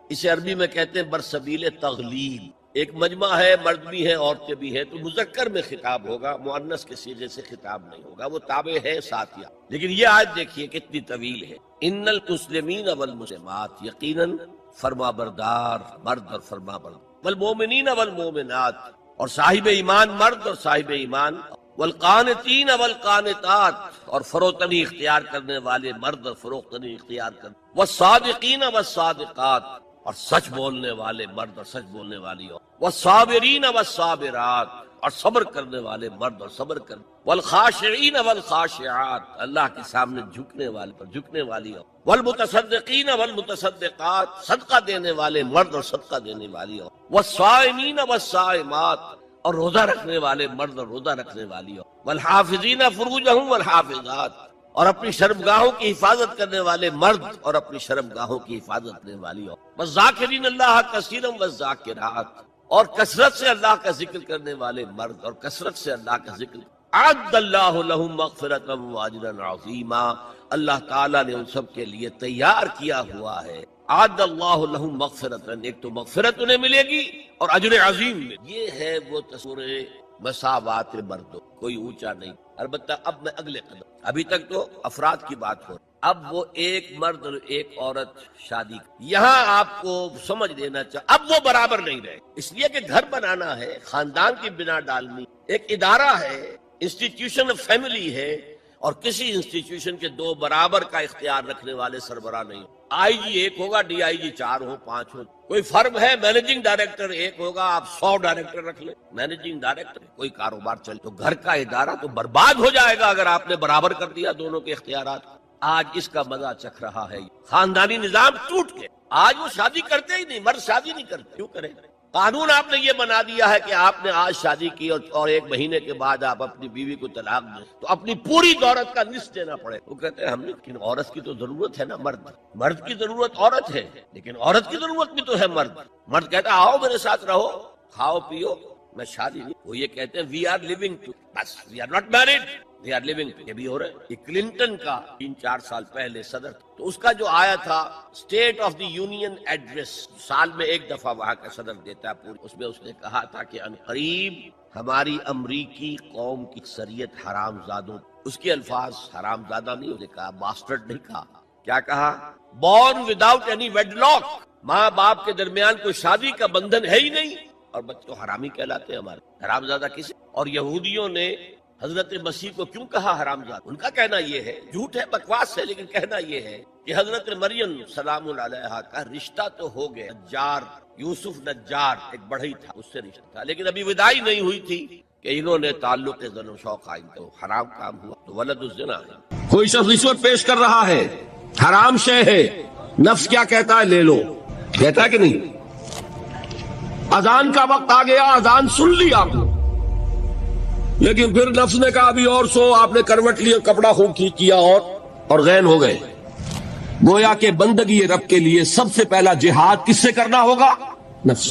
اسے عربی میں کہتے ہیں برسبیل تغلیب، ایک مجمع ہے، مرد بھی ہے عورتیں بھی ہے، تو مذکر میں خطاب ہوگا، مؤنث کے صیغے سے خطاب نہیں ہوگا، وہ تابع ہے ساتھیہ۔ لیکن یہ آیت دیکھیے کتنی طویل ہے، ان المسلمین والمسلمات، یقیناً فرما بردار مرد اور فرما بردار، والمومنین والمومنات، اور صاحب ایمان مرد اور صاحب ایمان، والقانتین والقانتات، اور فروتنی اختیار کرنے والے مرد اور فروختنی اختیار کرنے، والصادقین والصادقات، اور سچ بولنے والے مرد اور سچ بولنے والی عورت، والصابرین والصابرات، اور صبر کرنے والے مرد اور صبر کرنے، والخاشعین والخاشعات، اللہ کے سامنے جھکنے والے پر جھکنے والی عورت، والمتصدقین والمتصدقات، صدقہ دینے والے مرد اور صدقہ دینے والی عورت، والصائمین والصائمات، اور روزہ رکھنے والے مرد اور روزہ رکھنے والی عورت، والحافظین فروجہم والحافظات، اور اپنی شرمگاہوں کی حفاظت کرنے والے مرد اور اپنی شرمگاہوں کی حفاظت کرنے والی عورت، والذاکرین اللہ کثیرا والذاکرات، اور کثرت سے اللہ کا ذکر کرنے والے مرد اور کثرت سے اللہ کا ذکر، اعد اللہ لہم مغفرۃ واجرا عظیما، اللہ تعالیٰ نے ان سب کے لیے تیار کیا ہوا ہے، اعد اللہ لہم مغفرۃ، ایک تو مغفرت انہیں ملے گی اور اجر عظیم ملے گی۔ یہ ہے وہ تصور مساوات مردوں، کوئی اونچا نہیں۔ البتہ اب میں اگلے قدم، ابھی تک تو افراد کی بات ہو رہی، اب وہ ایک مرد اور ایک عورت شادی، یہاں آپ کو سمجھ لینا چاہیے اب وہ برابر نہیں رہے، اس لیے کہ گھر بنانا ہے، خاندان کی بنا ڈالنی، ایک ادارہ ہے، انسٹیٹیوشن آف فیملی ہے، اور کسی انسٹیٹیوشن کے دو برابر کا اختیار رکھنے والے سربراہ نہیں، آئی جی ایک ہوگا، ڈی آئی جی 4 ہو 5 ہو، کوئی فرم ہے مینیجنگ ڈائریکٹر ایک ہوگا، آپ 100 ڈائریکٹر رکھ لیں، مینیجنگ ڈائریکٹر کوئی کاروبار چلے تو گھر کا ادارہ تو برباد ہو جائے گا اگر آپ نے برابر کر دیا دونوں کے اختیارات۔ آج اس کا مزہ چکھ رہا ہے، خاندانی نظام ٹوٹ گیا، آج وہ شادی کرتے ہی نہیں، مرد شادی نہیں کرتے، کیوں کریں؟ قانون آپ نے یہ بنا دیا ہے کہ آپ نے آج شادی کی اور 1 مہینے کے بعد آپ اپنی بیوی کو طلاق دیں تو اپنی پوری دولت کا نصف دینا پڑے۔ وہ کہتے ہیں ہم نے، لیکن عورت کی تو ضرورت ہے نا، مرد کی ضرورت عورت ہے، لیکن عورت کی ضرورت بھی تو ہے مرد۔ مرد کہتا ہے آؤ میرے ساتھ رہو، کھاؤ پیو، میں شادی نہیں۔ وہ یہ کہتے ہیں وی آر لیونگ ٹو، بس we are not married, we are living to. یہ بھی ہو رہا ہے۔ یہ کلنٹن کا 3-4 سال پہلے صدر، تو اس کا جو آیا تھا state of the union address, سال میں 1 دفعہ وہاں کا صدر دیتا ہے پوری، اس میں اس نے کہا تھا کہ ان قریب ہماری امریکی قوم کی اکثریت حرام زادوں، اس کے الفاظ حرام زادہ نہیں، اس نے کہا باسٹرڈ نہیں کہا، کیا کہا؟ Born without any wedlock, ماں باپ کے درمیان کوئی شادی کا بندھن ہے ہی نہیں، اور بچے تو حرامی کہلاتے ہیں ہمارے، حرام زادہ کسی۔ اور یہودیوں نے حضرت مسیح کو کیوں کہا حرام زادہ؟ ان کا کہنا یہ ہے، جھوٹ ہے بکواس ہے، لیکن کہنا یہ ہے کہ حضرت مریم سلام علیہا کا رشتہ تو ہو گیا، نجار یوسف نجار ایک بڑھئی تھا، اس سے رشتہ تھا، لیکن ابھی وداعی نہیں ہوئی تھی کہ انہوں نے تعلق زن و شوق قائم کیا، حرام کام ہوا، تو ولد الزنا ہے۔ کوئی شخص رشوت پیش کر رہا ہے، حرام شے ہے، نفس کیا کہتا ہے؟ لے لو، کہتا ہے کہ نہیں؟ اذان کا وقت آ گیا، اذان سن لی آپ نے، لیکن پھر نفس نے کہا ابھی اور سو، آپ نے کروٹ لیا، کپڑا خوب کھینچ کیا اور غین ہو گئے۔ گویا کہ بندگی رب کے لیے سب سے پہلا جہاد کس سے کرنا ہوگا؟ نفس۔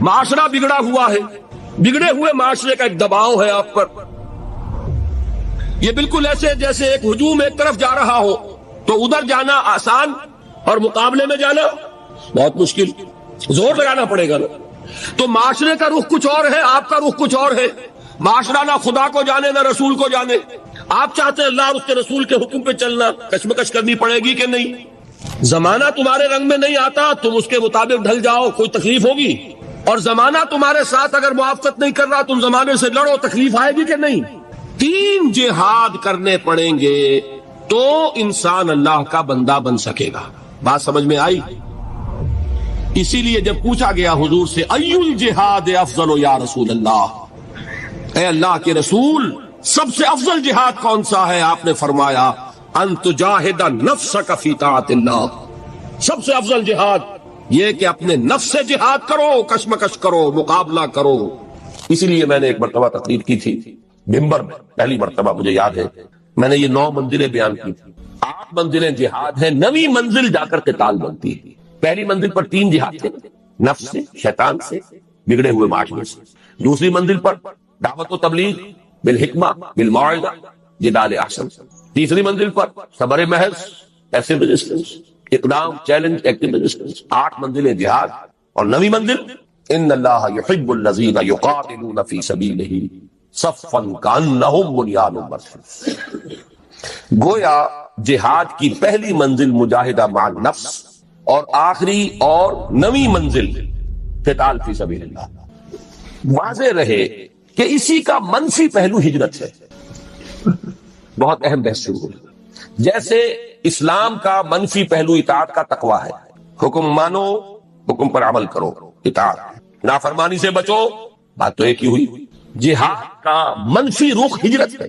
معاشرہ بگڑا ہوا ہے، بگڑے ہوئے معاشرے کا ایک دباؤ ہے آپ پر، یہ بالکل ایسے جیسے ایک ہجوم ایک طرف جا رہا ہو تو ادھر جانا آسان اور مقابلے میں جانا بہت مشکل، زور لگانا پڑے گا نا۔ تو معاشرے کا رخ کچھ اور ہے، آپ کا رخ کچھ اور ہے، معاشرہ نہ خدا کو جانے نہ رسول کو جانے، آپ چاہتے ہیں اللہ اور اس کے رسول کے حکم پہ چلنا، کشمکش کرنی پڑے گی کہ نہیں؟ زمانہ تمہارے رنگ میں نہیں آتا، تم اس کے مطابق ڈھل جاؤ، کوئی تکلیف ہوگی، اور زمانہ تمہارے ساتھ اگر موافقت نہیں کر رہا، تم زمانے سے لڑو، تکلیف آئے گی کہ نہیں؟ 3 جہاد کرنے پڑیں گے تو انسان اللہ کا بندہ بن سکے گا۔ بات سمجھ میں آئی؟ اسی لیے جب پوچھا گیا حضور سے ای الجہاد افضل یا رسول اللہ، اے اللہ کے رسول سب سے افضل جہاد کون سا ہے؟ آپ نے فرمایا ان تجاہد نفسک فی طاعت اللہ، سب سے افضل جہاد یہ کہ اپنے نفس سے جہاد کرو، کشمکش کرو، مقابلہ کرو۔ اسی لیے میں نے ایک مرتبہ تقریر کی تھی منبر میں، پہلی مرتبہ مجھے یاد ہے، میں نے یہ 9 منزلیں بیان کی تھی۔ 8 منزلیں جہاد ہیں، 9ویں منزل جا کر قتال بنتی ہے۔ پہلی منزل پر 3 جہاد تھے، نفس سے، شیطان سے، بگڑے ہوئے معاشرے سے۔ دوسری منزل پر دعوت و تبلیغ بالحکمہ بالموعظہ جدال احسن۔ تیسری منزل پر صبر محض، ایسے ریزسٹنس۔ اقدام، چیلنج، ایکٹیویٹیز، 8 منزلیں جہاد، اور 9ویں منزل ان اللہ یحب الذین یقاتلون فی سبیلہ صفا کانہم بنیان مرصوص۔ گویا جہاد کی پہلی منزل مجاہدہ مع النفس، اور آخری اور 9ویں منزل قتال فی سبیل اللہ۔ واضح رہے کہ اسی کا منفی پہلو ہجرت ہے۔ بہت اہم بحث شروع ہوئی۔ جیسے اسلام کا منفی پہلو اطاعت کا تقویٰ ہے، حکم مانو، حکم پر عمل کرو، اطاعت، نافرمانی سے بچو، بات تو ایک ہی ہوئی۔ جہاد کا منفی رخ ہجرت ہے۔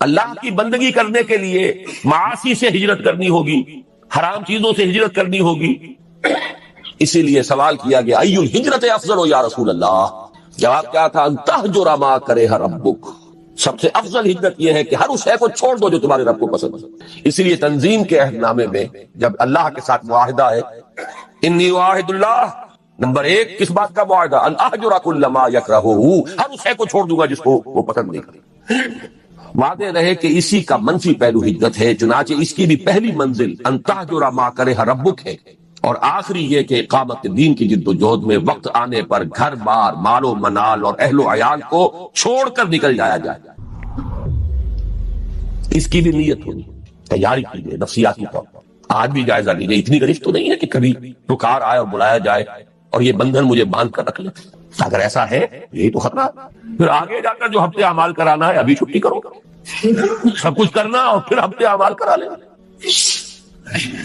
اللہ کی بندگی کرنے کے لیے معاصی سے ہجرت کرنی ہوگی، حرام چیزوں سے ہجرت کرنی ہوگی۔ اسی لیے سوال کیا گیا ای الہجرت افضل یا رسول اللہ؟ جواب کیا تھا؟ ان تہجر ما کرہ ربک، سب سے افضل ہجرت یہ ہے کہ ہر اس شے کو چھوڑ دو جو تمہارے رب کو پسند ہے۔ اسی لیے تنظیم کے عہد نامے میں جب اللہ کے ساتھ معاہدہ ہے، انی اعاہد اللہ، نمبر 1 کس بات کا معاہدہ؟ ان اہجر کل ما یکرہہ، ہر اس شے کو چھوڑ دوں گا جس کو وہ پسند نہیں کرے۔ واضح رہے کہ اسی کا منفی پہلو ہجرت ہے، چنانچہ اس کی بھی پہلی منزل ان تہجر ما کرہ ربک ہے، اور آخری یہ کہ اقامت دین کی جد و جہد میں وقت آنے پر گھر بار، مال و منال اور اہل و عیال کو چھوڑ کر نکل جایا جائے۔ اس کی بھی نیت ہونی، تیاری کیجیے نفسیاتی طور پر۔ آج بھی جائزہ لیجیے، اتنی غریب تو نہیں ہے کہ کبھی پکار آئے اور بلایا جائے اور یہ بندھن مجھے باندھ کر رکھ لے۔ اگر ایسا ہے یہی تو خطرہ، پھر آگے جا کر جو ہفتے اعمال کرانا ہے ابھی چھٹی کرو، سب کچھ کرنا اور پھر ہفتے اعمال کرا لینا۔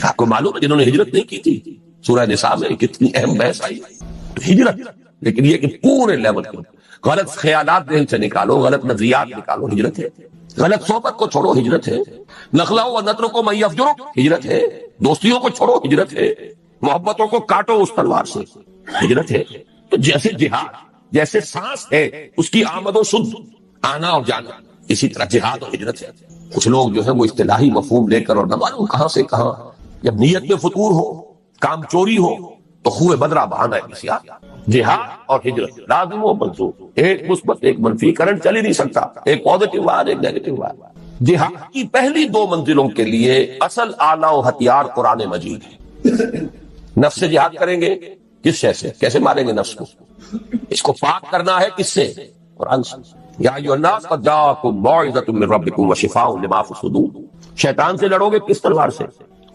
آپ کو معلوم ہے جنہوں نے ہجرت نہیں کی تھی، سورہ نساء میں کتنی اہم بحث آئی ہجرت، لیکن یہ کہ پورے لیول کے غلط خیالات ذہن سے نکالو، غلط نظریات نکالو، ہجرت ہے۔ غلط صحبت کو چھوڑو، ہجرت ہے۔ نخلو و نترکو من یفجرک، ہجرت ہے۔ دوستیوں کو چھوڑو، ہجرت ہے۔ محبتوں کو کاٹو اس تلوار سے، ہجرت ہے۔ تو جیسے جہاد، جیسے سانس ہے اس کی آمد و شد، آنا اور جانا، اسی طرح جہاد اور ہجرت ہے۔ کچھ لوگ جو ہے وہ اصطلاحی مفہوم لے کر اور نہ معلوم کہاں سے کہاں، جب نیت میں فتور ہو، کام چوری ہو تو خوہ بدرہ بہانا ہے بسیار۔ جہاد اور ہجرت لازم و منصوب، ایک مثبت ایک منفی، کرنٹ چل ہی نہیں سکتا، ایک پازیٹو وائر ایک نیگیٹو وائر۔ جہاد کی پہلی 2 منزلوں کے لیے اصل آلہ و ہتھیار قرآن مجید ہے۔ نفس سے جہاد کریں گے، کس شے سے؟ کیسے ماریں گے نفس کو؟ اس کو پاک کرنا ہے کس سے؟ قرآن سے۔ یا ایھا الناس قد جاءکم موعظۃ من ربکم وشفاء لما فی الصدور۔ شیطان سے لڑو گے کس تلوار سے؟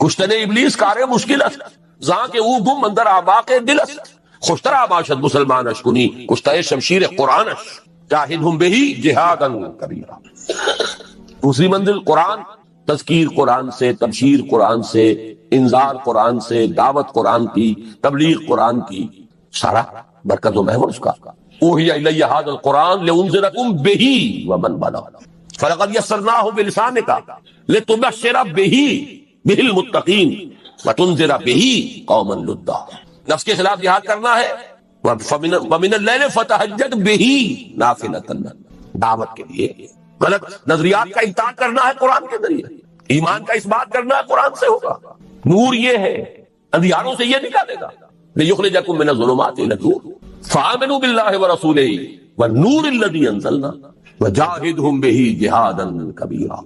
کشتن ابلیس کار مشکل است، زاں کے او گم اندر آباق دل است، خوشترا باشد مسلمان اشکنی کشتہ شمشیر قرآن اش، جاہدہم بہی جہادا کبیرا۔ دوسری منزل قرآن، تذکیر قرآن سے، تبشیر قرآن سے، انذار قرآن سے، دعوت قرآن کی، تبلیغ قرآن کی، سارا برکت و محور اس کا۔ اوحی الی ھذا القرآن لانذرکم بہ ومن بلغ فلقد یسرناہ بلسانک لتبشر بہ المتقین وتنذر بہ قوما لدا۔ نفس کے خلاف جہاد کرنا ہے، ومن اللیل فتہجد بہ نافلۃ لک، دعوت کے لیے غلط نظریات کا انکار کرنا ہے قرآن کے ذریعے، ایمان کا اس بات کرنا ہے قرآن سے ہوگا۔ نور یہ ہے، اندھیاروں سے یہ نکالے گا، لِيُخْرِجَكُم مِّنَ الظُّلُمَاتِ إِلَى النُّورِ فَآمِنُوا بِاللَّهِ وَرَسُولِهِ وَالنُّورِ الَّذِي أَنزَلْنَا وَجَاهِدْهُم بِهِ جِهَادًا كَبِيرًا۔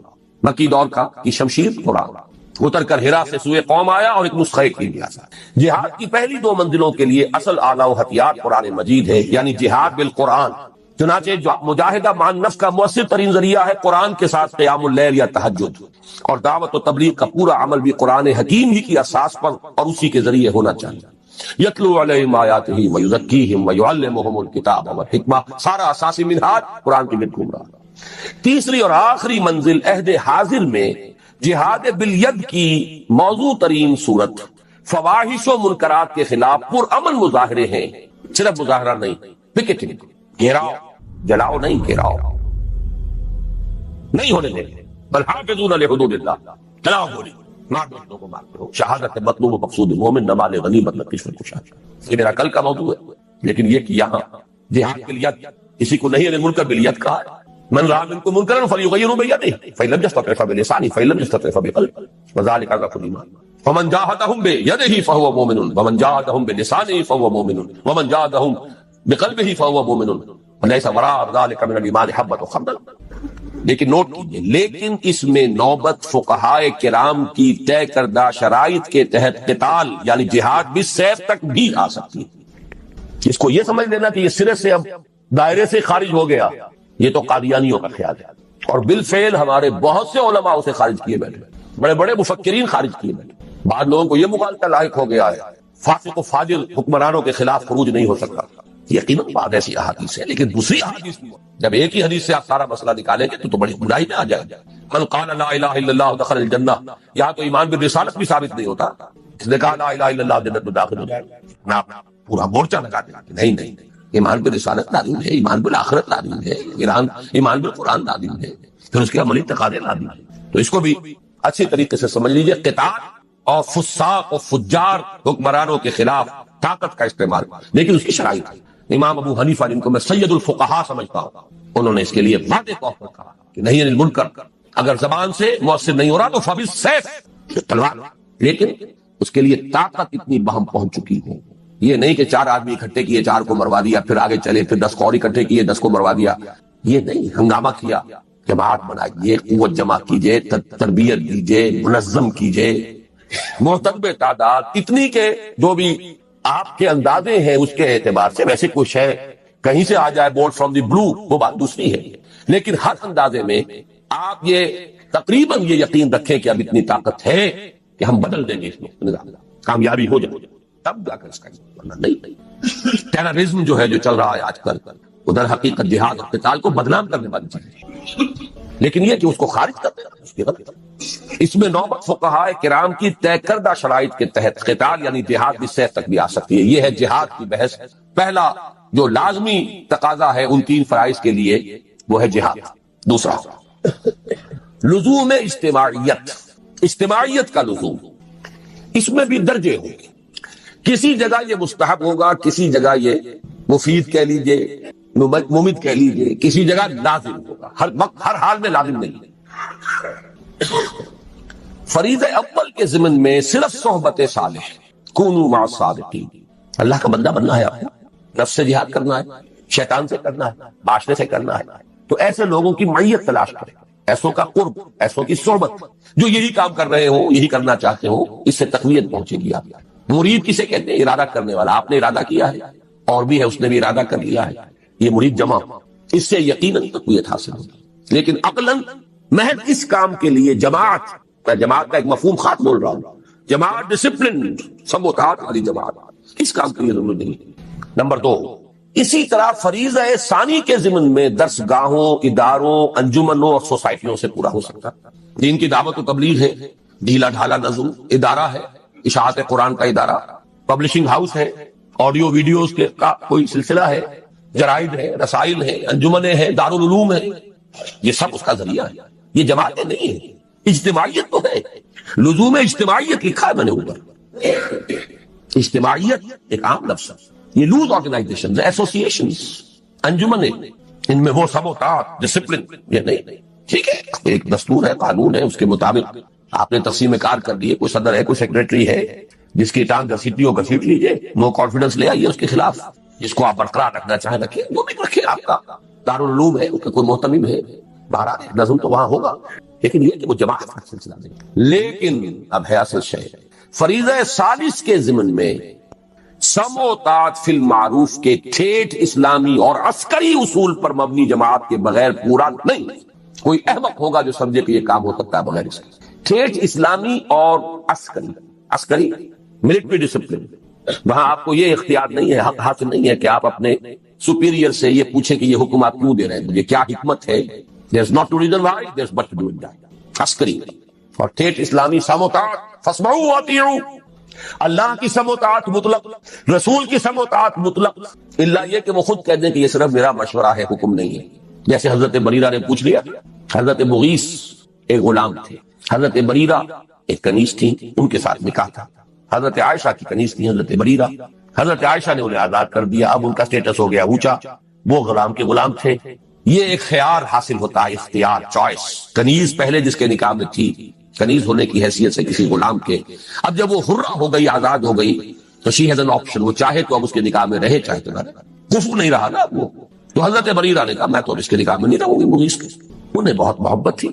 مکی دور کا کی شمشیر قرآن اتر کر ہرا سے سوئے قوم آیا اور ایک نسخہ کی دیا۔ جہاد کی پہلی 2 منزلوں کے لیے اصل آلہ و ہتھیار قرآن مجید ہے، یعنی جہاد بالقرآن۔ چنانچہ مجاہدہ مع النفس کا مؤثر ترین ذریعہ ہے قرآن کے ساتھ قیام اللیل یا تہجد، اور دعوت و تبلیغ کا پورا عمل بھی قرآن حکیم ہی کی اساس پر اور اسی کے ذریعے ہونا چاہیے۔ یتلو علیہم آیاتہ ویزکیہم ویعلمہم الکتاب والحکمہ، سارا اساسی منہاج قرآن کی گھوم رہا۔ تیسری اور آخری منزل عہد حاضر میں جہاد بالید کی موضوع ترین صورت، فواحش و منکرات کے خلاف پرامن مظاہرے ہیں، صرف مظاہرہ نہیں، پکیٹنگ، گھیراؤ، جلاؤ نہیں، گھیراؤ نہیں ہونے دیں، بل حافظون لحدود اللہ، چلاؤ گولی، مار دو کو مارتے ہو، شہادت مطلوب و مقصود مومن، نہ مال غنی مطلب کشور کشاد۔ یہ میرا کل کا موضوع ہے، لیکن یہ کہ یہاں جہاد بالید کسی کو نہیں المنکر بالید کہا ہے۔ من رأى منكم منكرا فليغيره بيده فإن لم يستطع فبلسانه فإن لم يستطع فبقلبه وذلك أضعف الإيمان ومن جاهدهم بيده فهو مؤمن ومن جاهدهم بلسانه فهو مؤمن ومن جاهدهم بقلبه فهو مؤمن وليس وراء ذلك من الإيمان حبة خردل۔ لیکن نوٹ کیجئے، لیکن اس میں نوبت فقہائے کرام کی طے کردہ شرائط کے تحت قتال یعنی جہاد بھی سیف تک بھی آ سکتی ہے۔ اس کو یہ سمجھ لینا کہ یہ سرے سے اب دائرے سے خارج ہو گیا، یہ تو قادیانیوں کا خیال ہے، اور بالفعل ہمارے بہت سے علماء اسے خارج کیے بیٹھے، بڑے بڑے مفکرین خارج کیے بیٹھے۔ بعض لوگوں کو یہ مغالطہ لاحق ہو گیا ہے فاسق و فاجر حکمرانوں کے خلاف خروج نہیں ہو سکتا۔ یقیناً بعض ایسی احادیث ہے، لیکن دوسری احادیث جب ایک ہی حدیث سے آپ سارا مسئلہ نکالیں گے تو بڑی گمراہی میں آ جائے گا۔ من قال لا الہ الا اللہ دخل الجنہ، یہاں تو ایمان بالرسالت بھی ثابت نہیں ہوتا، اس نے کہا لا الہ الا اللہ جنت میں داخل ہو جائے گا، نہ پورا مورچہ لگا دیں کہ نہیں، ایمان بالرسالت لازم ہے، ایمان بالآخرت لازم ہے، ایمان بالقرآن لازم ہے، پھر اس کے عملی تقاضے لازم ہے۔ تو اس کو بھی اچھی طریقے سے سمجھ لیجئے، قتال اور فساق و فجار حکمرانوں کے خلاف طاقت کا استعمال، لیکن اس کی شرائط ہے۔ امام ابو حنیفہ جن کو میں سید الفقہاء سمجھتا ہوں، انہوں نے اس کے لیے واضح طور پر کہا کہ نہیں عن المنکر، اگر زبان سے مؤثر نہیں ہو رہا تو فبالسیف، تلوار، لیکن اس کے لیے طاقت اتنی بہم پہنچ چکی ہے، یہ نہیں کہ 4 آدمی اکٹھے کیے 4 کو مروا دیا، پھر آگے چلے، پھر 10 اور اکٹھے کیے 10 کو مروا دیا، یہ نہیں، ہنگامہ کیا، جماعت بنائیے، قوت جمع کیجئے، تربیت دیجئے، منظم کیجئے، محتسب تعداد اتنی کہ جو بھی آپ کے اندازے ہیں اس کے اعتبار سے، ویسے کوئی شے کہیں سے آ جائے بورڈ فرام دی بلو وہ بات دوسری ہے، لیکن ہر اندازے میں آپ یہ تقریباً یہ یقین رکھیں کہ اب اتنی طاقت ہے کہ ہم بدل دیں گے اس میں نظام، کامیابی ہو جائے تب جا کر اس کا نہیں۔ ٹیررزم جو ہے جو چل رہا ہے آج کل، ادھر حقیقت جہاد اور قتال کو بدنام کرنے والی چیز ہے، لیکن یہ کہ اس کو خارج کر دینا اس کی غلط۔ اس میں نوبت فقہائے کرام کی طے کردہ شرائط کے تحت قتال یعنی جہاد بھی سیف تک بھی آ سکتی ہے۔ یہ ہے جہاد کی بحث۔ پہلا جو لازمی تقاضا ہے ان 3 فرائض کے لیے وہ ہے جہاد۔ دوسرا لزوم اجتماعیت، اجتماعیت کا لزوم، اس میں بھی درجے ہوں گے، کسی جگہ یہ مستحب ہوگا، کسی جگہ یہ مفید کہہ لیجئے، ممد کہہ لیجئے، کسی جگہ لازم ہوگا، ہر وقت ہر حال میں لازم نہیں۔ فریضہ اول کے ضمن میں صرف صحبت صالح، کونوا مع الصادقین، اللہ کا بندہ بننا ہے، آپ کو نفس سے جہاد کرنا ہے، شیطان سے کرنا ہے، معاشرے سے کرنا ہے، تو ایسے لوگوں کی معیت تلاش کریں، ایسوں کا قرب، ایسوں کی صحبت، جو یہی کام کر رہے ہوں، یہی کرنا چاہتے ہوں، اس سے تقویت پہنچے گی آپ۔ مرید کسے کہتے ہیں؟ ارادہ کرنے والا، آپ نے ارادہ کیا ہے اور بھی ہے، اس نے بھی ارادہ کر لیا ہے، یہ مرید جمع، اس سے یقیناً تقویت حاصل ہوگی۔ لیکن عقلاً محض اس کام کے لیے جماعت، میں جماعت کا ایک مفہوم خاص بول رہا ہوں، جماعت ڈسپلن، سب وطاعت والی جماعت، اس کام کے لیے ضرورت نہیں۔ نمبر 2، اسی طرح فریضہ ثانی کے ضمن میں درس گاہوں، اداروں، انجمنوں اور سوسائٹیوں سے پورا ہو سکتا۔ دین کی دعوت و تبلیغ ہے، ڈھیلا ڈھالا نظم ادارہ ہے، اشاعت قرآن کا ادارہ، پبلشنگ ہاؤس ہے، آڈیو ویڈیوز کا کوئی سلسلہ ہے، جرائد ہے، رسائل ہیں، انجمنیں ہیں، دارالعلوم ہے، یہ سب اس کا ذریعہ ہے، یہ جماعتیں نہیں ہیں۔ اجتماعیت تو ہے، لزوم اجتماعیت لکھا ہے میں نے اوپر، اجتماعیت ایک عام لفظ ہے، یہ لوز آرگنائزیشن، ایسوسیشنز، انجمنیں، ان میں وہ سب ہوتا ڈسپلن، یہ نہیں۔ ٹھیک ہے، ایک دستور ہے، قانون ہے، اس کے مطابق آپ نے تقسیم کار کر دی ہے، کوئی صدر ہے، کوئی سیکریٹری ہے، جس کی ٹانگ گھسیٹنی ہو گھسیٹ لیجیے، نو کانفیڈنس لے آئیے اس کے خلاف، جس کو آپ برقرار رکھنا چاہیں رکھیں، وہ بھی رکھیں، آپ کا دارالعلوم ہے، اس کا کوئی محتمم ہے، بہرحال نظم تو وہاں ہوگا، لیکن یہ کہ وہ جماعت کا سلسلہ نہیں۔ لیکن اب ہے اصل شے، فریضہ ثالث کے ضمن میں سمع و طاعت فی المعروف کے ٹھیٹھ اسلامی اور عسکری اصول پر مبنی جماعت کے بغیر پورا نہیں۔ کوئی احمق ہوگا جو سمجھے کہ یہ کام ہو سکتا ہے بغیر اس کے۔ ٹھیٹھ اسلامی اور عسکری ملٹری ڈسپلن، وہاں آپ کو یہ اختیار نہیں ہے، حق حاصل نہیں ہے کہ آپ اپنے سپیریئر سے یہ پوچھیں کہ یہ حکم آپ کیوں دے رہے ہیں، مجھے کیا حکمت ہے، there's not to reason why, there's but to do it that۔ عسکری اور ٹھیٹھ اسلامی سمع و طاعت، فاسمعوا واطیعوا، اللہ کی سمع و طاعت مطلق، رسول کی سمع و طاعت مطلق، الا یہ کہ وہ خود کہہ دیں کہ یہ صرف میرا مشورہ ہے، حکم نہیں ہے۔ جیسے حضرت بریرہ نے پوچھ لیا، حضرت مغیث ایک غلام تھے، حضرت بریرہ ایک کنیز تھی، ان کے ساتھ نکاح تھا، حضرت عائشہ کی کنیز تھی حضرت بریرہ، حضرت عائشہ نے انہیں آزاد کر دیا، اب ان کا سٹیٹس ہو گیا اونچا، وہ غلام کے غلام تھے۔ یہ ایک خیار حاصل ہوتا ہے، اختیار، چوائس۔ کنیز پہلے جس کے نکاح میں تھی، کنیز ہونے کی حیثیت سے کسی غلام کے، اب جب وہ حرہ ہو گئی، آزاد ہو گئی، تو شی ہیز این آپشن، وہ چاہے تو اب اس کے نکاح میں رہے، چاہے تو نہ رہے، کفر نہیں رہا نا وہ۔ تو حضرت بریرہ نے کہا میں تو اب اس کے نکاح میں نہیں رہوں گی مغیث کے، انہیں بہت محبت تھی،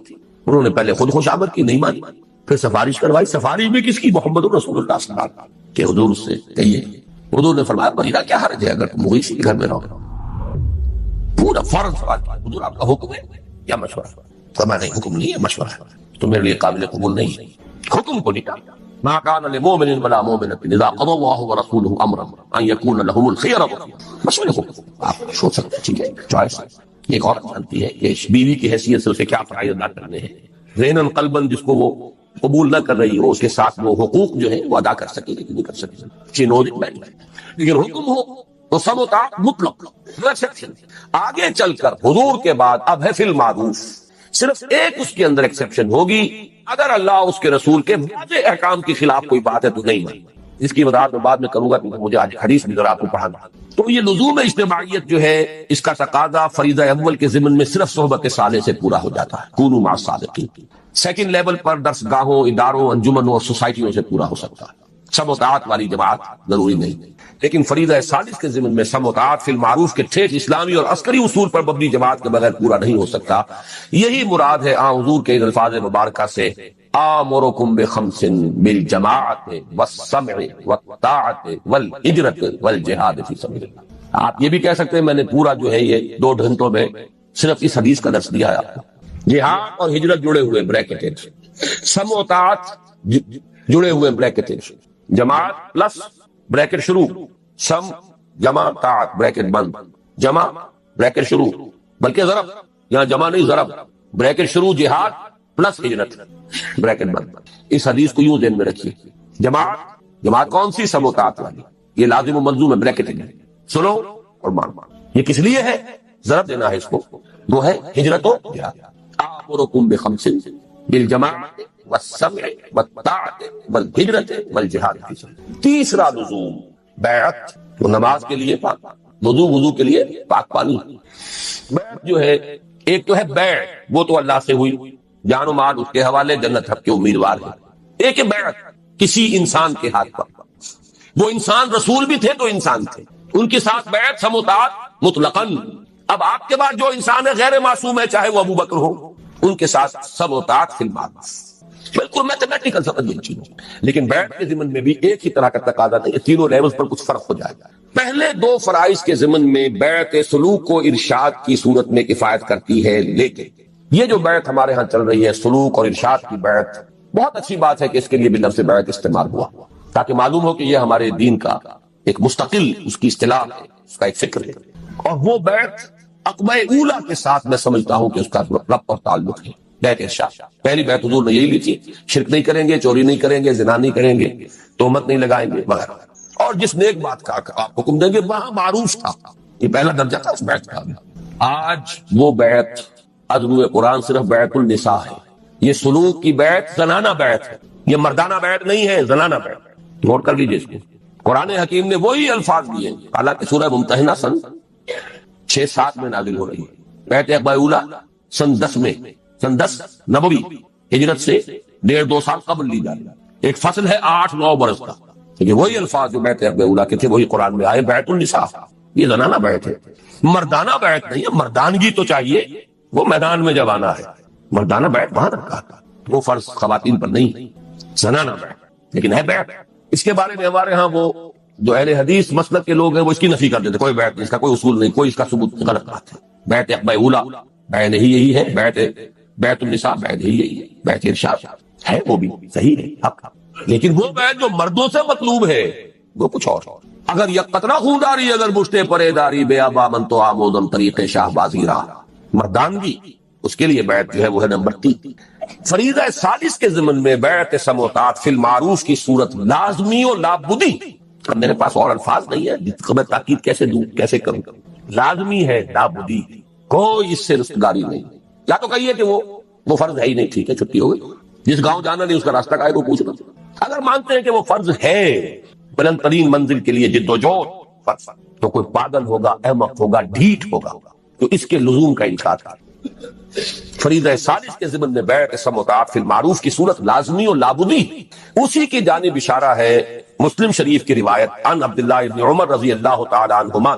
انہوں نے پہلے خود خوشامد کی، نہیں مانی، پھر سفارش کروائی۔ سفارش بھی کس کی؟ محمد رسول اللہ صلی اللہ علیہ وسلم کہ حضور سے کہیے۔ حضور نے فرمایا بریرہ کیا حرج ہے اگر تم مویشی کے گھر میں رہو؟ پورا فوراً سوال کیا، حضور آپ کا حکم ہے یا مشورہ؟ فرمایا نہیں، حکم نہیں ہے، مشورہ ہے، تو میرے لیے قابل قبول نہیں ہے، حکم کو نہیں ٹالتا۔ ما كان لمؤمن ولا مؤمنة إذا قضى الله ورسوله أمرا أن يكون لهم الخيرة، مشورے کو آپ سوچ سکتے ہیں، ٹھیک ہے، چوائس۔ ایک عورت جانتی ہے کہ بیوی کی حیثیت سے اسے کیا فرائض ادا کرنے ہیں، ذہناً قلباً جس کو وہ قبول نہ کر رہی ہو اس کے ساتھ وہ حقوق جو ہیں وہ ادا کر سکے لیکن نہیں کر سکے، she knows it better۔ لیکن حکم ہو تو سب و طاعت مطلق، no exception۔ آگے چل کر حضور کے بعد اب ہے فی المعروف، صرف ایک اس کے اندر ایکسیپشن ہوگی، اگر اللہ اس کے رسول کے واضح احکام کے خلاف کوئی بات ہے تو نہیں مانی۔ اس کی وضاحت میں بعد میں کروں گا کیونکہ مجھے آج حدیث بھی ذرا آپ کو پڑھانا۔ تو یہ لزوم اجتماعیت جو ہے اس کا تقاضا فریضہ اول کے ضمن میں صرف صحبت صالح سے پورا ہو جاتا ہے، کونوا مع الصادقین۔ سیکنڈ لیول پر درس گاہوں، اداروں، انجمنوں اور سوسائٹیوں سے پورا ہو سکتا ہے، سم و طاعت والی جماعت ضروری نہیں۔ لیکن فریضہ ثالث کے ضمن میں سم و طاعت فی المعروف کے ٹھیک اسلامی اور عسکری اصول پر مبنی جماعت کے بغیر پورا نہیں ہو سکتا۔ یہی مراد ہے حضور کے الفاظ مبارکہ سے آمرکم بخمس بالجماعت والسمع والطاعت والہجرت والجہاد فی سبیل اللہ۔ آپ یہ بھی کہہ سکتے ہیں میں نے پورا جو ہے یہ 2 گھنٹوں میں صرف اس حدیث کا درس دیا ہے آپ کو۔ جہاد اور ہجرت جڑے ہوئے بریکٹڈ، سم و طاعت جڑے ہوئے بریکٹڈ، جماعت پلس بریکٹ شروع، سم جمع طاعت بریکٹ بند، جمع بریکٹ شروع، بلکہ ضرب، یہاں جمع نہیں ضرب، بریکٹ شروع جہاد پلس ہجرت بریکٹ بند۔ اس حدیث کو یوں ذہن میں رکھیے، جماعت کون سی؟ سم و طاعت والی، یہ لازم و ملزوم ہے، بریکٹ ہے، سنو اور مان۔ یہ کس لیے ہے؟ ضرب دینا ہے اس کو، وہ ہے ہجرت و جہاد۔ آمرکم بخمس بالجماعت والسمع والطاعت والہجرت والجہاد فی سبیل اللہ۔ تیسرا لزوم بیعت، تو نماز کے لیے پاک، وضو کے لیے پاک پانی۔ بیعت جو ہے ایک تو ہے بیع، وہ تو اللہ سے ہوئی، جان و مال اس کے حوالے، جنت حق کے امیدوار ہے۔ ایک ہے بیعت کسی انسان کے ہاتھ پر، وہ انسان رسول بھی تھے تو انسان تھے، ان کے ساتھ بیعت سم و طاعت مطلقاً۔ اب آپ کے بعد جو انسان ہے غیر معصوم ہے، چاہے وہ ابو بکر ہو، ان کے ساتھ سم و طاعت فی المعروف، بالکل میتھمیٹیکل سمجھ چیز۔ لیکن بیعت کے ضمن میں بھی ایک ہی طرح کا تقاضا نہیں ہے، تینوں لیولز پر کچھ فرق ہو جائے گا۔ پہلے 2 فرائض کے ضمن میں بیعت سلوک کو ارشاد کی صورت میں کفایت کرتی ہے، لیکن یہ جو بیعت ہمارے ہاں چل رہی ہے سلوک اور ارشاد کی بیعت، بہت اچھی بات ہے کہ اس کے لیے بھی لفظ بیعت استعمال ہوا تاکہ معلوم ہو کہ یہ ہمارے دین کا ایک مستقل اس کی اصطلاح ہے، اس کا ایک فکر ہے۔ اور وہ بیعت عقبہ اولا کے ساتھ میں سمجھتا ہوں کہ اس کا ربط اور تعلق ہے۔ بیعت ارشاد، پہلی بیعت حضور نے یہی لی تھی، شرک نہیں کریں گے، چوری نہیں کریں گے، زنا نہیں کریں گے، تہمت نہیں لگائیں گے وغیرہ، اور جس نیک بات کا آپ حکم دیں گے وہاں معروف تھا، یہ پہلا درجہ تھا اس بیعت کا۔ آج وہ بیعت عدو قرآن صرف بیعت النساء ہے، یہ سلوک کی بیعت زنانہ بیعت ہے، یہ مردانہ بیعت نہیں ہے، زنانہ بیعت ہے۔ نوٹ کر لیجیے اس کو، قرآن حکیم نے وہی الفاظ دیے، حالانکہ سورہ ممتحنہ سن 6-7 میں نازل ہو رہی ہے، بیعت عقبہ اولا سن 10 میں، سن 10 نبوی، ہجرت سے 1.5-2 سال قبل لی جا رہی ہے، ایک فصل ہے 8-9 برس کا، لیکن وہی الفاظ جو بیعت عقبہ اولا کے تھے وہی قرآن میں آئے، بیعت النساء، یہ زنانہ بیعت ہے، مردانہ بیعت نہیں ہے۔ مردانگی تو چاہیے، وہ میدان میں جب آنا ہے، مردانہ بیعت وہاں رکھا تھا، وہ فرض خواتین پر نہیں، زنانہ بیعت لیکن ہے بیعت۔ اس کے بارے میں ہمارے ہاں وہ جو اہل حدیث مسلک کے لوگ ہیں وہ اس کی نفی کر دیتے، کوئی بیعت نہیں، اس کا کوئی اصول نہیں، کوئی اس کا ثبوت نہیں، غلط بات ہے۔ بیعت عقبہ اولا بیعت یہی ہے، بیعت النساء بیعت یہی ہے، بیعت ارشاد ہے، وہ بھی صحیح ہے حق، لیکن وہ بیعت جو مردوں سے مطلوب ہے وہ کچھ اور۔ اگر یک قطرہ خونداری اگر مشتے پرے داری بے آبا من تو آمودم طریق شاہ بازی رہا، مردانگی اس کے لیے بیعت جو ہے وہ ہے نمبر 3۔ فریضہ ثالث کے ضمن میں بیعت سم و طاعت فی المعروف کی صورت لازمی و لابدی، اب میرے پاس اور الفاظ نہیں ہے جس کو میں تاکید کیسے دوں، کیسے کروں، لازمی ہے، لابدی، کوئی اس سے رستگاری نہیں۔ یا تو کہیے کہ وہ فرض ہے ہی نہیں، ٹھیک ہے چھٹی ہو گئی، جس گاؤں جانا نہیں اس کا راستہ کا ہے وہ پوچھنا۔ اگر مانتے ہیں کہ وہ فرض ہے، بلند ترین منزل کے لیے جد و جہد فرض، تو کوئی پاگل ہوگا، احمق ہوگا، ڈھیٹ ہوگا تو اس کے لزوم کا انکار کرے۔ فریضہ ثالث کے ضمن میں بیعت سم و طاعت فی المعروف کی صورت لازمی و لابدی، اسی کی جانب اشارہ ہے مسلم شریف کی روایت عن عبداللہ ابن عمر رضی اللہ تعالی عنہما،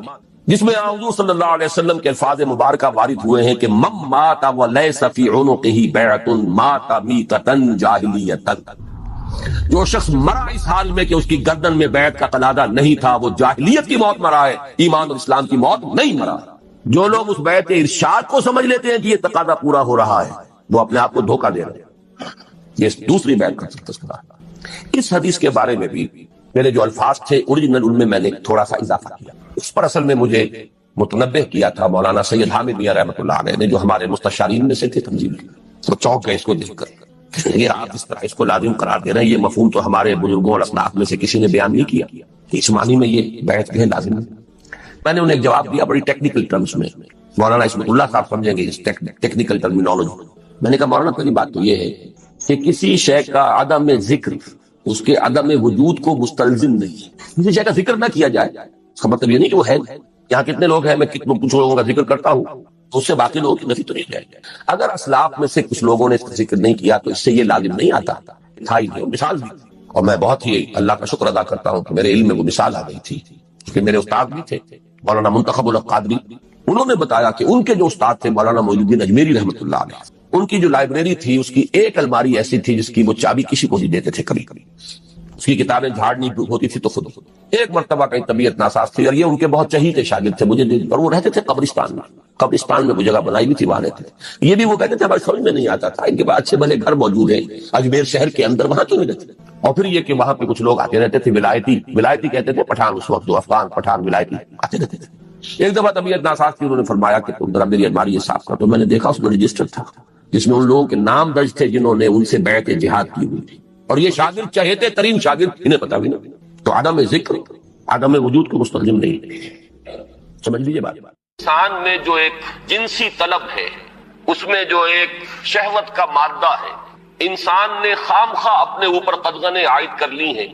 جس میں حضور صلی اللہ علیہ وسلم کے الفاظ مبارکہ وارد ہوئے ہیں کہ من مات ولیس فی عنقہ بیعۃ مات میتۃ جاہلیۃ، جو شخص مرا اس حال میں کہ اس کی گردن میں بیعت کا قلادہ نہیں تھا، وہ جاہلیت کی موت مرا ہے، ایمان اور اسلام کی موت نہیں مرا۔ جو لوگ اس بیعت ارشاد کو سمجھ لیتے ہیں کہ یہ تقاضا پورا ہو رہا ہے، وہ اپنے آپ کو دھوکہ دے رہے ہیں۔ یہ دوسری بیعت کا تذکرہ ہے۔ اس حدیث کے بارے میں بھی میرے جو الفاظ تھے اوریجنل، ان میں نے تھوڑا سا اضافہ کیا۔ اس پر اصل میں مجھے متنبہ کیا تھا مولانا سید حامد میاں رحمۃ اللہ علیہ نے، جو ہمارے مستشارین میں سے تھے تنظیم کے۔ وہ چونک گئے اس کو دیکھ کر، یہ آپ اس طرح اس کو لازم قرار دے رہے ہیں، یہ مفہوم تو ہمارے بزرگوں اور اسلاف میں سے کسی نے بیان نہیں کیا کہ اس معنی میں یہ بیعت جو ہے لازم ہے۔ میں نے انہیں ایک جواب دیا بڑی ٹیکنیکل ٹرمز میں، مولانا اسمت اللہ صاحب سمجھیں گے اس ٹیکنیکل ٹرمینالوجی۔ میں نے کہا مولانا پہلی بات تو یہ ہے کہ کسی شے کا عدم ذکر اس کے عدم وجود کو مستلزم نہیں ہے۔ کسی شے کا ذکر نہ کیا جائے اس کا مطلب یہ نہیں کہ وہ ہے۔ یہاں کتنے لوگ ہیں، میں کچھ لوگوں کا ذکر کرتا ہوں تو اس سے باقی لوگوں کی نفی تو نہیں جائے۔ اگر اسلاف میں سے کچھ لوگوں نے اس کا ذکر نہیں کیا تو اس سے یہ لازم نہیں آتا تھا ہی نہیں، مثال بھی۔ اور میں بہت ہی اللہ کا شکر ادا کرتا ہوں کہ میرے علم میں وہ مثال آ گئی تھی کہ میرے استاد بھی تھے مولانا منتخب الحق قادری، انہوں نے بتایا کہ ان کے جو استاد تھے مولانا معین الدین اجمیری رحمۃ اللہ علیہ، ان کی جو لائبریری تھی اس کی ایک الماری ایسی تھی جس کی وہ چابی کسی کو نہیں دیتے تھے کبھی کبھی، اس کی کتابیں جھاڑنی ہوتی تھی تو خود ایک مرتبہ کہیں طبیعت ناساز تھی، اور یہ ان کے بہت چہیتے شاگرد تھے مجھے، اور وہ رہتے تھے قبرستان میں وہ جگہ بنائی بھی تھی وہاں رہتے تھے۔ یہ بھی وہ کہتے تھے ہمارے سمجھ میں نہیں آتا تھا، ان کے بعد اچھے بھلے گھر موجود ہیں اجمیر شہر کے اندر، وہاں کیوں نہیں رہتے؟ اور پھر یہ کہ وہاں پہ کچھ لوگ آتے رہتے تھے، ولایتی کہتے تھے، پٹھان اس وقت جو افغان پٹھان ولایتی آتے رہتے تھے۔ ایک دفعہ طبیعت ناساز تھی، انہوں نے فرمایا کہ تم ذرا میری الماری یہ صاف کر، تو میں نے دیکھا اس میں رجسٹر تھا جس میں ان لوگوں کے نام درج تھے جنہوں نے ان سے بیعت جہاد کی ہوئی تھی، اور یہ شاگرد چہیتے ترین شاگرد، انہیں پتا بھی نہیں۔ تو عدم ذکر عدم وجود کو مستلزم نہیں، سمجھ لیجیے بات۔ انسان میں جو ایک جنسی طلب ہے، اس میں جو ایک شہوت کا مادہ ہے، انسان نے خام خواہ اپنے اوپر قدغنیں عائد کر لی ہیں،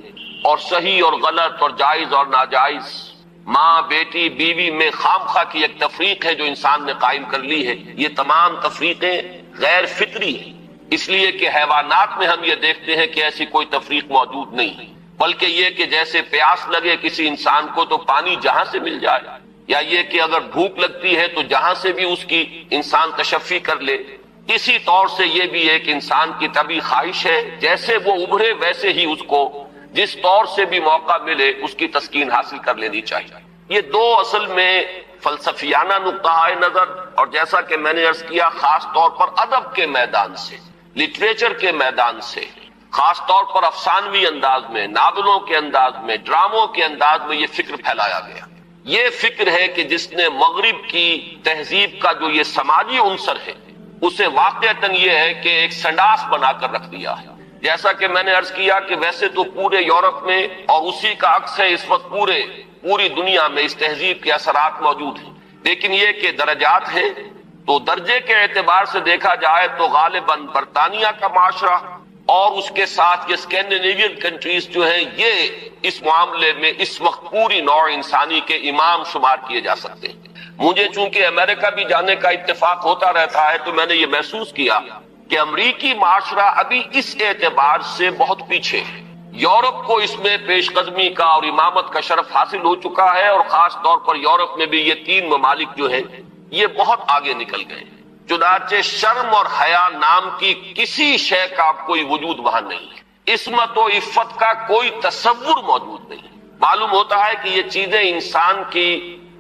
اور صحیح اور غلط اور جائز اور ناجائز، ماں بیٹی بیوی میں خام خواہ کی ایک تفریق ہے جو انسان نے قائم کر لی ہے۔ یہ تمام تفریقیں غیر فطری ہیں، اس لیے کہ حیوانات میں ہم یہ دیکھتے ہیں کہ ایسی کوئی تفریق موجود نہیں، بلکہ یہ کہ جیسے پیاس لگے کسی انسان کو تو پانی جہاں سے مل جائے، یا یہ کہ اگر بھوک لگتی ہے تو جہاں سے بھی اس کی انسان تشفی کر لے، اسی طور سے یہ بھی ایک انسان کی طبعی خواہش ہے جیسے وہ ابھرے ویسے ہی اس کو جس طور سے بھی موقع ملے اس کی تسکین حاصل کر لینی چاہیے۔ یہ دو اصل میں فلسفیانہ نقطہ نظر، اور جیسا کہ میں نے عرض کیا خاص طور پر ادب کے میدان سے، لٹریچر کے میدان سے، خاص طور پر افسانوی انداز میں، ناولوں کے انداز میں، ڈراموں کے انداز میں یہ فکر پھیلایا گیا۔ یہ فکر ہے کہ جس نے مغرب کی تہذیب کا جو یہ سماجی عنصر ہے اسے واقعتاً یہ ہے کہ ایک سنڈاس بنا کر رکھ دیا ہے۔ جیسا کہ میں نے عرض کیا کہ ویسے تو پورے یورپ میں اور اسی کا عکس ہے اس وقت پوری دنیا میں اس تہذیب کے اثرات موجود ہیں، لیکن یہ کہ درجات ہیں، تو درجے کے اعتبار سے دیکھا جائے تو غالباً برطانیہ کا معاشرہ اور اس کے ساتھ یہ اسکینڈینیوین کنٹریز جو ہیں یہ اس معاملے میں اس وقت پوری نوع انسانی کے امام شمار کیے جا سکتے ہیں۔ مجھے چونکہ امریکہ بھی جانے کا اتفاق ہوتا رہتا ہے تو میں نے یہ محسوس کیا کہ امریکی معاشرہ ابھی اس اعتبار سے بہت پیچھے ہے۔ یورپ کو اس میں پیش قدمی کا اور امامت کا شرف حاصل ہو چکا ہے، اور خاص طور پر یورپ میں بھی یہ تین ممالک جو ہیں یہ بہت آگے نکل گئے ہیں۔ چنانچہ شرم اور حیا نام کی کسی شے کا کوئی وجود وہاں نہیں ہے، عصمت و عفت کا کوئی تصور موجود نہیں۔ معلوم ہوتا ہے کہ یہ چیزیں انسان کی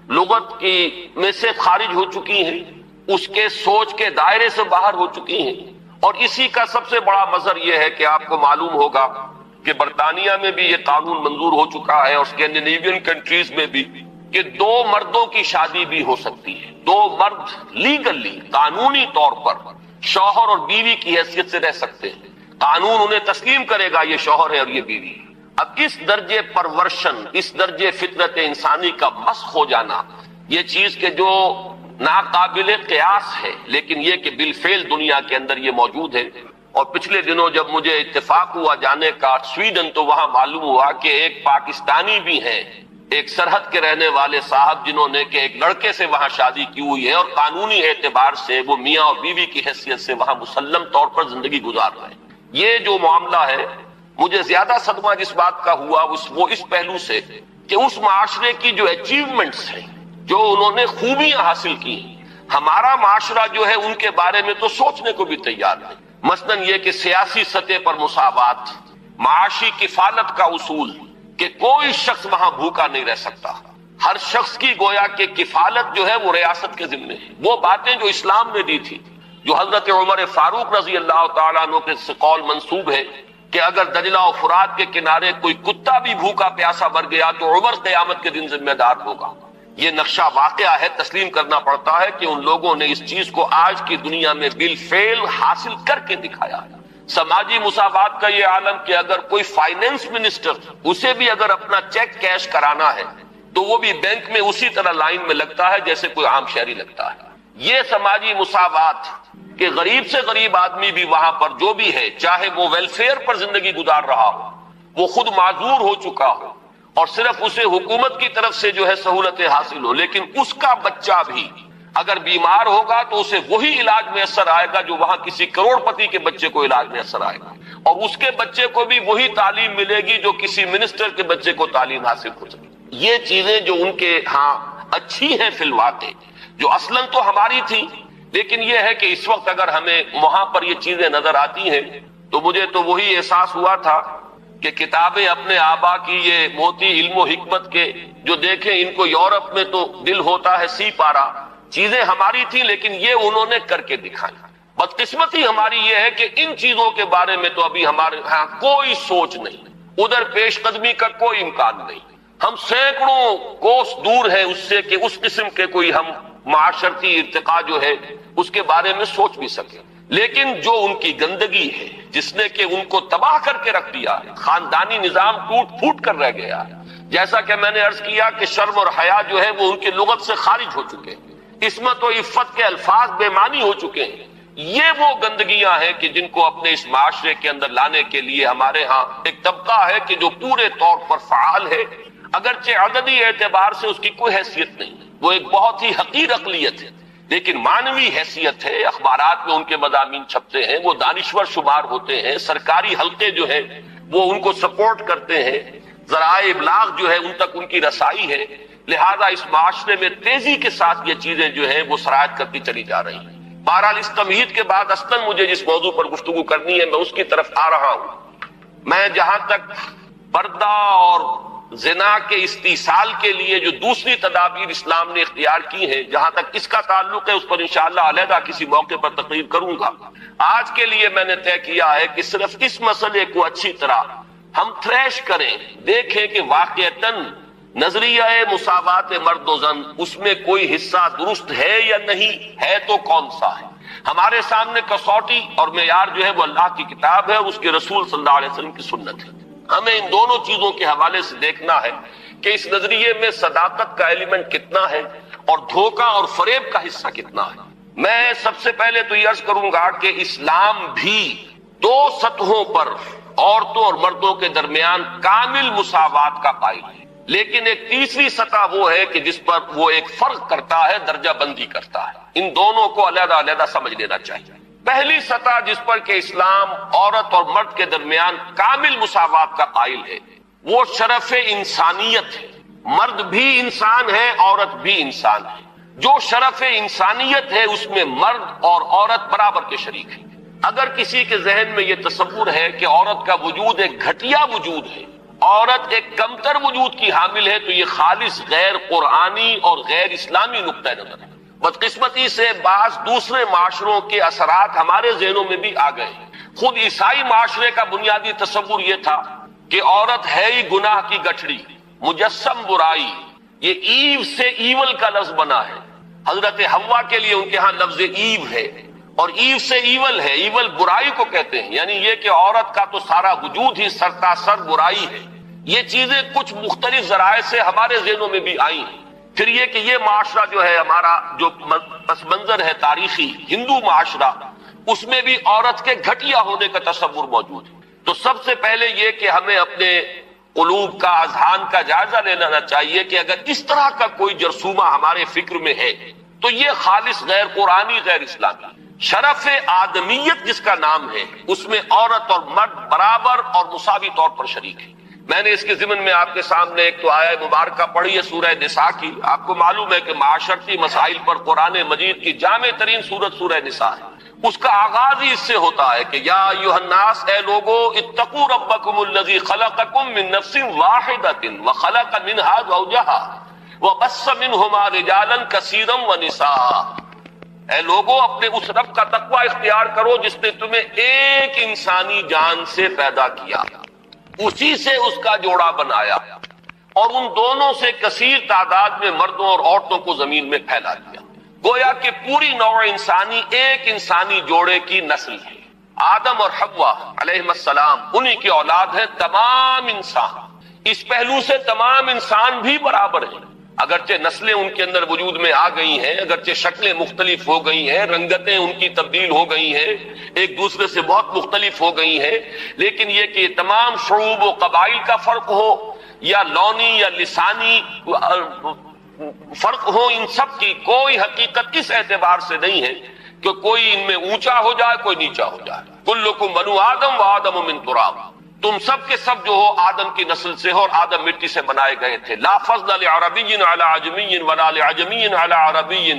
لغت کی میں سے خارج ہو چکی ہیں، اس کے سوچ کے دائرے سے باہر ہو چکی ہیں، اور اسی کا سب سے بڑا مظہر یہ ہے کہ آپ کو معلوم ہوگا کہ برطانیہ میں بھی یہ قانون منظور ہو چکا ہے اور اسکینڈینیوین کنٹریز میں بھی کہ دو مردوں کی شادی بھی ہو سکتی ہے، دو مرد لیگلی قانونی طور پر شوہر اور بیوی کی حیثیت سے رہ سکتے ہیں، قانون انہیں تسلیم کرے گا یہ شوہر ہے اور یہ بیوی ہے۔ اب اس درجے پرورشن، اس درجے فطرت انسانی کا مسخ ہو جانا، یہ چیز کہ جو ناقابل قیاس ہے، لیکن یہ کہ بالفعل دنیا کے اندر یہ موجود ہے۔ اور پچھلے دنوں جب مجھے اتفاق ہوا جانے کا سویڈن، تو وہاں معلوم ہوا کہ ایک پاکستانی بھی ہے، ایک سرحد کے رہنے والے صاحب جنہوں نے کہ ایک لڑکے سے وہاں شادی کی ہوئی ہے اور قانونی اعتبار سے وہ میاں اور بیوی کی حیثیت سے وہاں مسلم طور پر زندگی گزار رہے ہیں۔ یہ جو معاملہ ہے، مجھے زیادہ صدمہ جس بات کا ہوا وہ اس پہلو سے کہ اس معاشرے کی جو اچیومنٹس ہیں، جو انہوں نے خوبیاں حاصل کی ہیں، ہمارا معاشرہ جو ہے ان کے بارے میں تو سوچنے کو بھی تیار نہیں۔ مثلاً یہ کہ سیاسی سطح پر مساوات، معاشی کفالت کا اصول کہ کوئی شخص وہاں بھوکا نہیں رہ سکتا، ہر شخص کی گویا کہ کفالت جو ہے وہ ریاست کے ذمے ہے۔ وہ باتیں جو اسلام نے دی تھی، جو حضرت عمر فاروق رضی اللہ تعالیٰ عنہ کے سے قول منسوب ہے کہ اگر دجلہ و فرات کے کنارے کوئی کتا بھی بھوکا پیاسا مر گیا تو عمر قیامت کے دن ذمہ دار ہوگا۔ یہ نقشہ واقعہ ہے، تسلیم کرنا پڑتا ہے کہ ان لوگوں نے اس چیز کو آج کی دنیا میں بالفعل حاصل کر کے دکھایا ہے۔ سماجی مساوات کا یہ عالم کہ اگر کوئی فائنینس منسٹر، اسے بھی اگر اپنا چیک کیش کرانا ہے تو وہ بھی بینک میں اسی طرح لائن میں لگتا ہے جیسے کوئی عام شہری لگتا ہے۔ یہ سماجی مساوات کہ غریب سے غریب آدمی بھی وہاں پر جو بھی ہے، چاہے وہ ویلفیئر پر زندگی گزار رہا ہو، وہ خود معذور ہو چکا ہو اور صرف اسے حکومت کی طرف سے جو ہے سہولتیں حاصل ہو، لیکن اس کا بچہ بھی اگر بیمار ہوگا تو اسے وہی علاج میسر آئے گا جو وہاں کسی کروڑ پتی کے بچے کو علاج میسر آئے گا، اور اس کے بچے کو بھی وہی تعلیم ملے گی جو کسی منسٹر کے بچے کو تعلیم حاصل ہو سکے۔ یہ چیزیں جو ان کے ہاں اچھی ہیں فی الواقع، جو اصلاً تو ہماری تھی، لیکن یہ ہے کہ اس وقت اگر ہمیں وہاں پر یہ چیزیں نظر آتی ہیں تو مجھے تو وہی احساس ہوا تھا کہ کتابیں اپنے آبا کی یہ موتی علم و حکمت کے جو دیکھیں ان کو یورپ میں تو دل ہوتا ہے سی پارا، چیزیں ہماری تھیں لیکن یہ انہوں نے کر کے دکھائی۔ بدقسمتی ہماری یہ ہے کہ ان چیزوں کے بارے میں تو ابھی ہمارے ہاں کوئی سوچ نہیں، ادھر پیش قدمی کا کوئی امکان نہیں۔ ہم سینکڑوں کوس دور ہیں اس سے کہ اس قسم کے کوئی ہم معاشرتی ارتقاء جو ہے اس کے بارے میں سوچ بھی سکیں، لیکن جو ان کی گندگی ہے جس نے کہ ان کو تباہ کر کے رکھ دیا ہے، خاندانی نظام ٹوٹ پھوٹ کر رہ گیا ہے۔ جیسا کہ میں نے عرض کیا کہ شرم اور حیا جو ہے وہ ان کے لغت سے خارج ہو چکے ہیں، عصمت و عفت کے الفاظ بے معنی ہو چکے ہیں۔ یہ وہ گندگیاں ہیں کہ جن کو اپنے اس معاشرے کے اندر لانے کے لیے ہمارے ہاں ایک طبقہ ہے کہ جو پورے طور پر فعال ہے، اگرچہ عددی اعتبار سے اس کی کوئی حیثیت نہیں، وہ ایک بہت ہی حقیر اقلیت ہے، لیکن معنوی حیثیت ہے۔ اخبارات میں ان کے مضامین چھپتے ہیں، وہ دانشور شمار ہوتے ہیں، سرکاری حلقے جو ہے وہ ان کو سپورٹ کرتے ہیں، ذرائع ابلاغ جو ہے ان تک ان کی رسائی ہے، لہذا اس معاشرے میں تیزی کے ساتھ یہ چیزیں جو ہیں وہ سرایت کرتی چلی جا رہی ہیں۔ بہرحال اس تمہید کے بعد اصلاً مجھے جس موضوع پر گفتگو کرنی ہے میں اس کی طرف آ رہا ہوں۔ میں جہاں تک پردہ اور زنا کے استیصال کے لیے جو دوسری تدابیر اسلام نے اختیار کی ہیں، جہاں تک اس کا تعلق ہے اس پر انشاءاللہ علیحدہ کسی موقع پر تقریر کروں گا۔ آج کے لیے میں نے طے کیا ہے کہ صرف اس مسئلے کو اچھی طرح ہم تھریش کریں، دیکھیں کہ واقعتاً نظریہ مساوات مرد و زن اس میں کوئی حصہ درست ہے یا نہیں ہے، تو کون سا ہے۔ ہمارے سامنے کسوٹی اور معیار جو ہے وہ اللہ کی کتاب ہے، اس کے رسول صلی اللہ علیہ وسلم کی سنت ہے۔ ہمیں ان دونوں چیزوں کے حوالے سے دیکھنا ہے کہ اس نظریے میں صداقت کا ایلیمنٹ کتنا ہے اور دھوکہ اور فریب کا حصہ کتنا ہے۔ میں سب سے پہلے تو یہ عرض کروں گا کہ اسلام بھی دو سطحوں پر عورتوں اور مردوں کے درمیان کامل مساوات کا قائل ہے، لیکن ایک تیسری سطح وہ ہے کہ جس پر وہ ایک فرق کرتا ہے، درجہ بندی کرتا ہے۔ ان دونوں کو علیحدہ علیحدہ سمجھ لینا چاہیے۔ پہلی سطح جس پر کہ اسلام عورت اور مرد کے درمیان کامل مساوات کا قائل ہے وہ شرف انسانیت ہے۔ مرد بھی انسان ہے، عورت بھی انسان ہے۔ جو شرف انسانیت ہے اس میں مرد اور عورت برابر کے شریک ہیں۔ اگر کسی کے ذہن میں یہ تصور ہے کہ عورت کا وجود ایک گھٹیا وجود ہے، عورت ایک کمتر وجود کی حامل ہے، تو یہ خالص غیر قرآنی اور غیر اسلامی نقطہ نظر ہے۔ بدقسمتی سے بعض دوسرے معاشروں کے اثرات ہمارے ذہنوں میں بھی آ گئے ہیں۔ خود عیسائی معاشرے کا بنیادی تصور یہ تھا کہ عورت ہے ہی گناہ کی گٹھڑی، مجسم برائی، یہ ایو سے ایول کا لفظ بنا ہے۔ حضرت حوا کے لیے ان کے ہاں لفظ ایو ہے، اور ایو سے ایول ہے، ایول برائی کو کہتے ہیں، یعنی یہ کہ عورت کا تو سارا وجود ہی سرتاسر برائی ہے۔ یہ چیزیں کچھ مختلف ذرائع سے ہمارے ذہنوں میں بھی آئی ہیں۔ پھر یہ کہ یہ معاشرہ جو ہے ہمارا جو پس منظر ہے تاریخی ہندو معاشرہ، اس میں بھی عورت کے گھٹیا ہونے کا تصور موجود ہے۔ تو سب سے پہلے یہ کہ ہمیں اپنے قلوب کا، اذہان کا جائزہ لینا چاہیے کہ اگر اس طرح کا کوئی جرثومہ ہمارے فکر میں ہے تو یہ خالص غیر قرآنی، غیر اسلامی۔ شرف آدمیت جس کا نام ہے اس میں عورت اور مرد برابر اور مساوی طور پر شریک ہے، میں نے اس کے ضمن میں آپ کے سامنے ایک تو آیہ مبارکہ پڑھی ہے سورہ نساء کی. آپ کو معلوم ہے کہ معاشرتی مسائل پر قرآن مجید کی جامع ترین سورت سورہ نساء ہے. اس کا آغاز ہی اس سے ہوتا ہے کہ یا ایھا الناس، اے لوگو، اتقوا ربکم الذی خلقکم من نفس واحدۃ وخلق منها زوجها وبث منہما رجالا کثیرا ونساء. اے لوگو، اپنے اس رب کا تقوی اختیار کرو جس نے تمہیں ایک انسانی جان سے پیدا کیا، اسی سے اس کا جوڑا بنایا، اور ان دونوں سے کثیر تعداد میں مردوں اور عورتوں کو زمین میں پھیلا دیا. گویا کہ پوری نوع انسانی ایک انسانی جوڑے کی نسل ہے. آدم اور حوا علیہ السلام انہی کی اولاد ہے تمام انسان. اس پہلو سے تمام انسان بھی برابر ہیں، اگرچہ نسلیں ان کے اندر وجود میں آ گئی ہیں، اگرچہ شکلیں مختلف ہو گئی ہیں، رنگتیں ان کی تبدیل ہو گئی ہیں، ایک دوسرے سے بہت مختلف ہو گئی ہیں، لیکن یہ کہ تمام شعوب و قبائل کا فرق ہو یا لونی یا لسانی فرق ہو، ان سب کی کوئی حقیقت اس اعتبار سے نہیں ہے کہ کوئی ان میں اونچا ہو جائے کوئی نیچا ہو جائے. کلکم بنو آدم و آدم من تراب، تم سب کے سب جو ہو آدم کی نسل سے ہو اور آدم مٹی سے بنائے گئے تھے. لا فضل لعربی علی عجمی ولا لعجمی علی عربی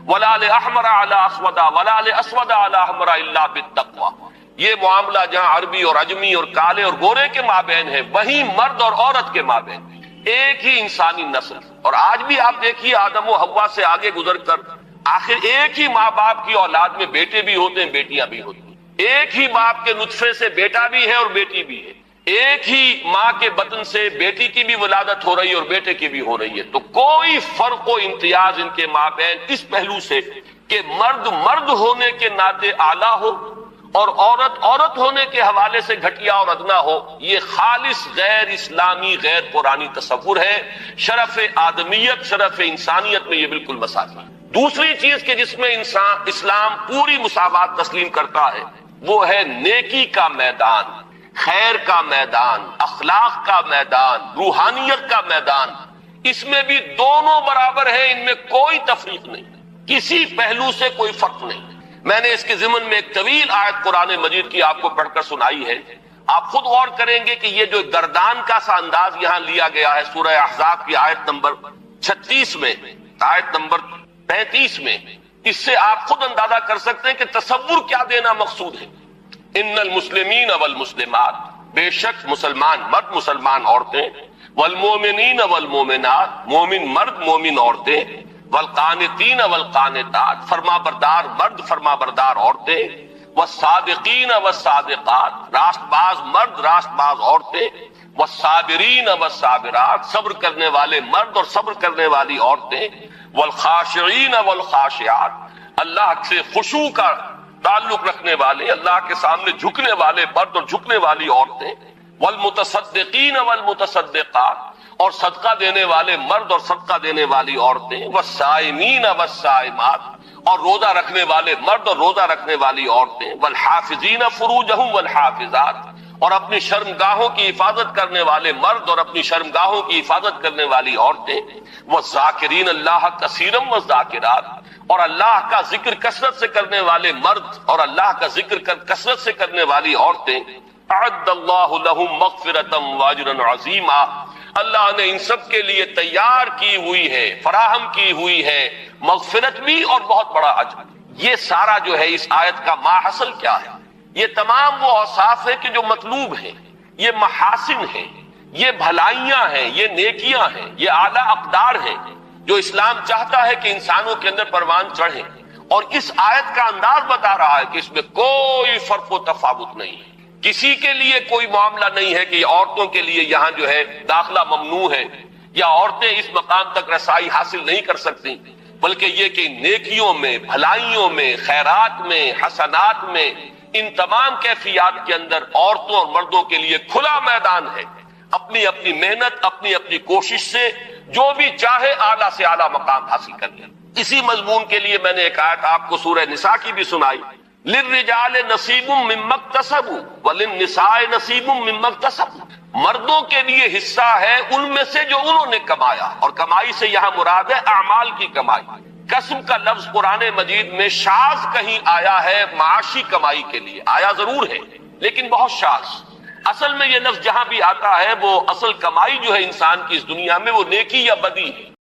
ولا لاحمر علی اسود ولا لاسود علی احمر الا بالتقوی. یہ معاملہ جہاں عربی اور عجمی اور کالے اور گورے کے مابین ہے، وہیں مرد اور عورت کے مابین ایک ہی انسانی نسل. اور آج بھی آپ دیکھیے آدم و حوا سے آگے گزر کر آخر ایک ہی ماں باپ کی اولاد میں بیٹے بھی ہوتے ہیں بیٹیاں بھی ہوتی ہیں. ایک ہی باپ کے نطفے سے بیٹا بھی ہے اور بیٹی بھی ہے. ایک ہی ماں کے بطن سے بیٹی کی بھی ولادت ہو رہی ہے اور بیٹے کی بھی ہو رہی ہے. تو کوئی فرق و امتیاز ان کے مابین اس پہلو سے کہ مرد مرد ہونے کے ناطے اعلیٰ ہو اور عورت عورت ہونے کے حوالے سے گھٹیا اور ادنا ہو، یہ خالص غیر اسلامی غیر قرآنی تصور ہے. شرف آدمیت، شرف انسانیت میں یہ بالکل مساوی ہے. دوسری چیز کہ جس میں اسلام پوری مساوات تسلیم کرتا ہے وہ ہے نیکی کا میدان، خیر کا میدان، اخلاق کا میدان، روحانیت کا میدان. اس میں بھی دونوں برابر ہیں، ان میں کوئی تفریق نہیں، کسی پہلو سے کوئی فرق نہیں. میں نے اس کے ضمن میں ایک طویل آیت قرآن مجید کی آپ کو پڑھ کر سنائی ہے. آپ خود غور کریں گے کہ یہ جو گردان کا سا انداز یہاں لیا گیا ہے سورہ احزاب کی آیت نمبر 36 میں، آیت نمبر 35 میں، اس سے آپ خود اندازہ کر سکتے ہیں کہ تصور کیا دینا مقصود ہے. ان المسلمین والمسلمات، بے شک مسلمان مرد مسلمان عورتیں، والمومنین والمومنات، مومن مرد مومن عورتیں، والقانتین والقانتات، فرما بردار مرد فرما بردار عورتیں، والصادقین والصادقات، راست باز مرد راست باز عورتیں، والصابرین والصابرات، صبر کرنے والے مرد اور صبر کرنے والی عورتیں، والخاشعین والخاشعات، اللہ سے خشوع کا تعلق رکھنے والے، اللہ کے سامنے جھکنے والے مرد اور جھکنے والی عورتیں، والمتصدقین والمتصدقات، اور صدقہ دینے والے مرد اور صدقہ دینے والی عورتیں، والصائمین والصائمات، اور روزہ رکھنے والے مرد اور روزہ رکھنے والی عورتیں، والحافظین فروجہم والحافظات، اور اپنی شرمگاہوں کی حفاظت کرنے والے مرد اور اپنی شرمگاہوں کی حفاظت کرنے والی عورتیں، والذاکرین اللہ کثیرا والذاکرات، اور اللہ کا ذکر کثرت سے کرنے والے مرد اور اللہ کا ذکر کثرت سے کرنے والی عورتیں. اعد اللہ لہم مغفرۃ واجرا عظیما، اللہ نے ان سب کے لیے تیار کی ہوئی ہے، فراہم کی ہوئی ہے مغفرت بھی اور بہت بڑا اجر. یہ سارا جو ہے اس آیت کا ماحصل کیا ہے؟ یہ تمام وہ اوصاف ہیں کہ جو مطلوب ہیں، یہ محاسن ہیں، یہ بھلائیاں ہیں، یہ نیکیاں ہیں، یہ اعلیٰ اقدار ہیں جو اسلام چاہتا ہے کہ انسانوں کے اندر پروان چڑھیں. اور اس آیت کا انداز بتا رہا ہے کہ اس میں کوئی فرق و تفاوت نہیں ہے. کسی کے لیے کوئی معاملہ نہیں ہے کہ عورتوں کے لیے یہاں جو ہے داخلہ ممنوع ہے یا عورتیں اس مقام تک رسائی حاصل نہیں کر سکتی، بلکہ یہ کہ نیکیوں میں، بھلائیوں میں، خیرات میں، حسنات میں، ان تمام کیفیات کے اندر عورتوں اور مردوں کے لیے کھلا میدان ہے. اپنی اپنی محنت، اپنی اپنی کوشش سے جو بھی چاہے اعلیٰ سے اعلیٰ مقام حاصل کر لے. اسی مضمون کے لیے میں نے ایک آیت آپ کو سورہ نساء کی بھی سنائی. للرجال نصیب مما اکتسبوا وللنساء نصیب مما اکتسبوا، مردوں کے لیے حصہ ہے ان میں سے جو انہوں نے کمایا، اور کمائی سے یہاں مراد ہے اعمال کی کمائی. کسب کا لفظ قرآن مجید میں شاذ کہیں آیا ہے معاشی کمائی کے لیے، آیا ضرور ہے لیکن بہت شاذ. اصل میں یہ لفظ جہاں بھی آتا ہے وہ اصل کمائی جو ہے انسان کی اس دنیا میں وہ نیکی یا بدی ہے.